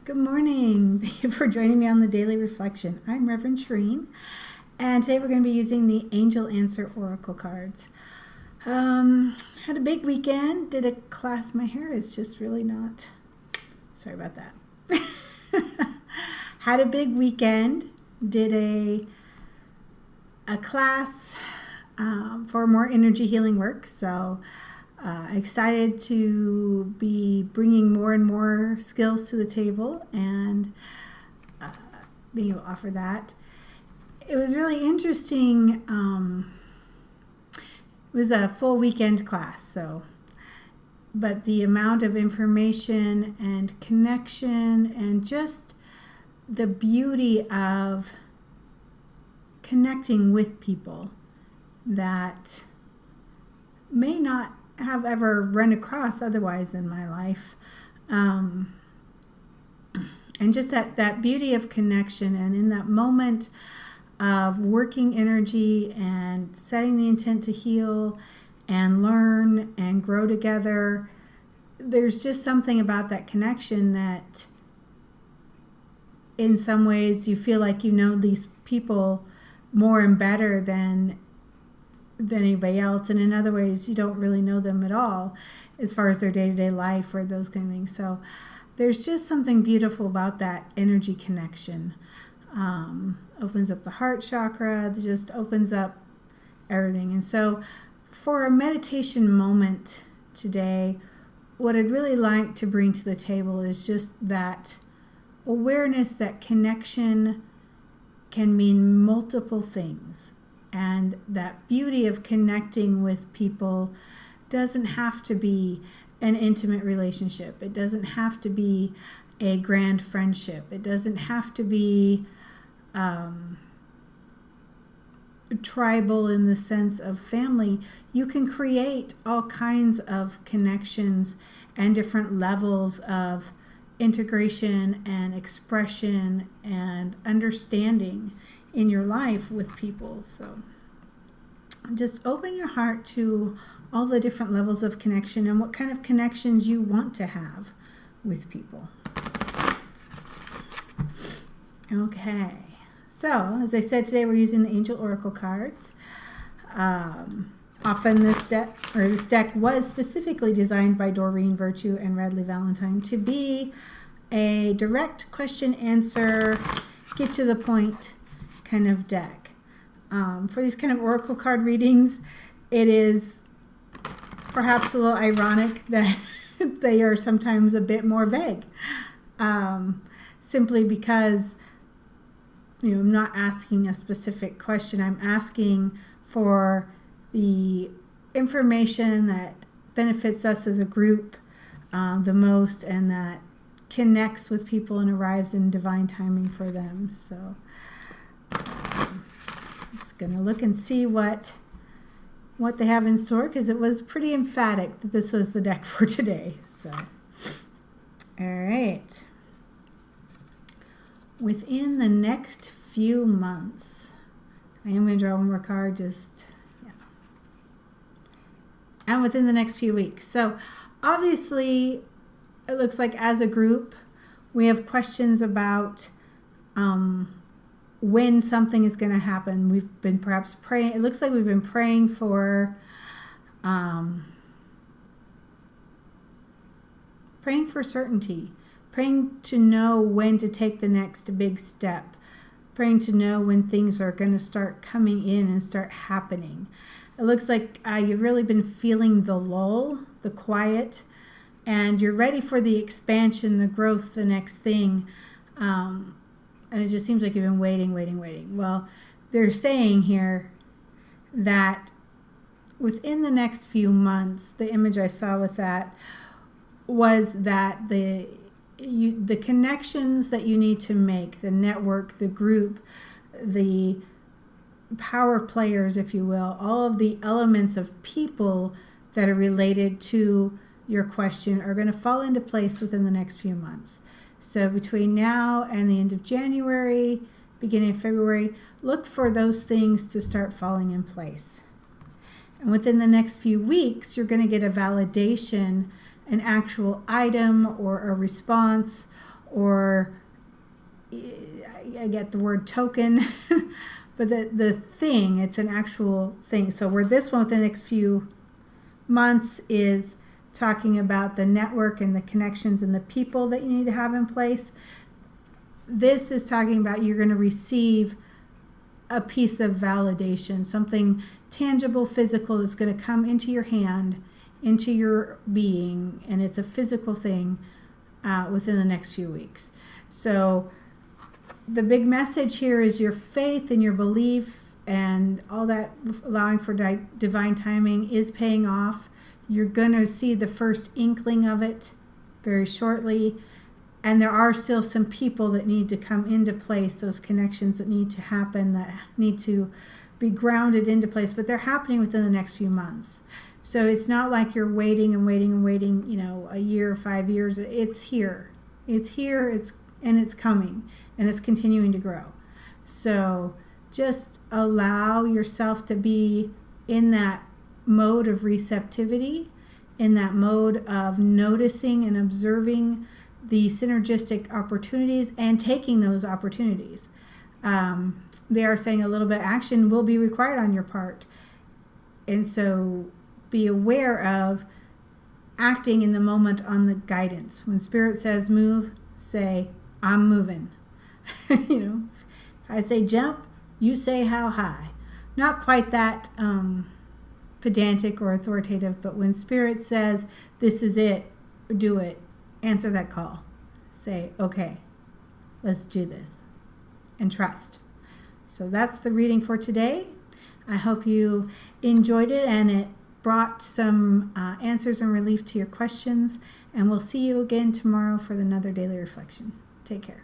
Good morning. Thank you for joining me on the Daily Reflection. I'm Reverend Doreen, and today we're going to be using the Angel Answer Oracle cards. Had a big weekend, did a class. My hair is just really not, sorry about that. Had a big weekend, did a class for more energy healing work, so excited to be bringing more and more skills to the table and being able to offer that. It was really interesting. It was a full weekend class, but the amount of information and connection and just the beauty of connecting with people that may not have ever run across otherwise in my life, and just that beauty of connection, and in that moment of working energy and setting the intent to heal and learn and grow together, there's just something about that connection that in some ways you feel like you know these people more and better than anybody else, and in other ways you don't really know them at all as far as their day-to-day life or those kind of things. So there's just something beautiful about that energy connection. Opens up the heart chakra, just opens up everything. And so for a meditation moment today, what I'd really like to bring to the table is just that awareness that connection can mean multiple things. And that beauty of connecting with people doesn't have to be an intimate relationship. It doesn't have to be a grand friendship. It doesn't have to be tribal in the sense of family. You can create all kinds of connections and different levels of integration and expression and understanding in your life with people. So just open your heart to all the different levels of connection and what kind of connections you want to have with people. Okay, so as I said, today we're using the Angel Oracle cards. Often this deck was specifically designed by Doreen Virtue and Radleigh Valentine to be a direct question answer, get to the point kind of deck. For these kind of oracle card readings, it is perhaps a little ironic that they are sometimes a bit more vague, simply because I'm not asking a specific question. I'm asking for the information that benefits us as a group the most, and that connects with people and arrives in divine timing for them. So I'm just going to look and see what they have in store, because it was pretty emphatic that this was the deck for today. So, all right. Within the next few months, I am going to draw one more card, and within the next few weeks. So obviously, it looks like as a group, we have questions about when something is going to happen. We've been perhaps praying. It looks like we've been praying for certainty, praying to know when to take the next big step, praying to know when things are going to start coming in and start happening. It looks like you've really been feeling the lull, the quiet, and you're ready for the expansion, the growth, the next thing. And it just seems like you've been waiting. Well, they're saying here that within the next few months, the image I saw with that was that the connections that you need to make, the network, the group, the power players, if you will, all of the elements of people that are related to your question are going to fall into place within the next few months. So between now and the end of January, beginning of February, look for those things to start falling in place. And within the next few weeks, you're going to get a validation, an actual item or a response or I get the word token, but the thing, it's an actual thing. So where this one, within the next few months, is talking about the network and the connections and the people that you need to have in place. This is talking about you're going to receive a piece of validation, something tangible, physical, that's going to come into your hand, into your being, and it's a physical thing within the next few weeks. So the big message here is your faith and your belief and all that, allowing for divine timing, is paying off. You're going to see the first inkling of it very shortly. And there are still some people that need to come into place, those connections that need to happen, that need to be grounded into place, but they're happening within the next few months. So it's not like you're waiting and waiting and waiting, a year, 5 years. It's here. It's here, and it's coming, and it's continuing to grow. So just allow yourself to be in that mode of receptivity, in that mode of noticing and observing the synergistic opportunities and taking those opportunities. They are saying a little bit of action will be required on your part. And so be aware of acting in the moment on the guidance. When Spirit says move, say, I'm moving. If I say jump, you say how high. Not quite that pedantic or authoritative, but when Spirit says this is it, do it. Answer that call. Say, okay, let's do this. And trust. So that's the reading for today. I hope you enjoyed it and it brought some answers and relief to your questions. And we'll see you again tomorrow for another daily reflection. Take care.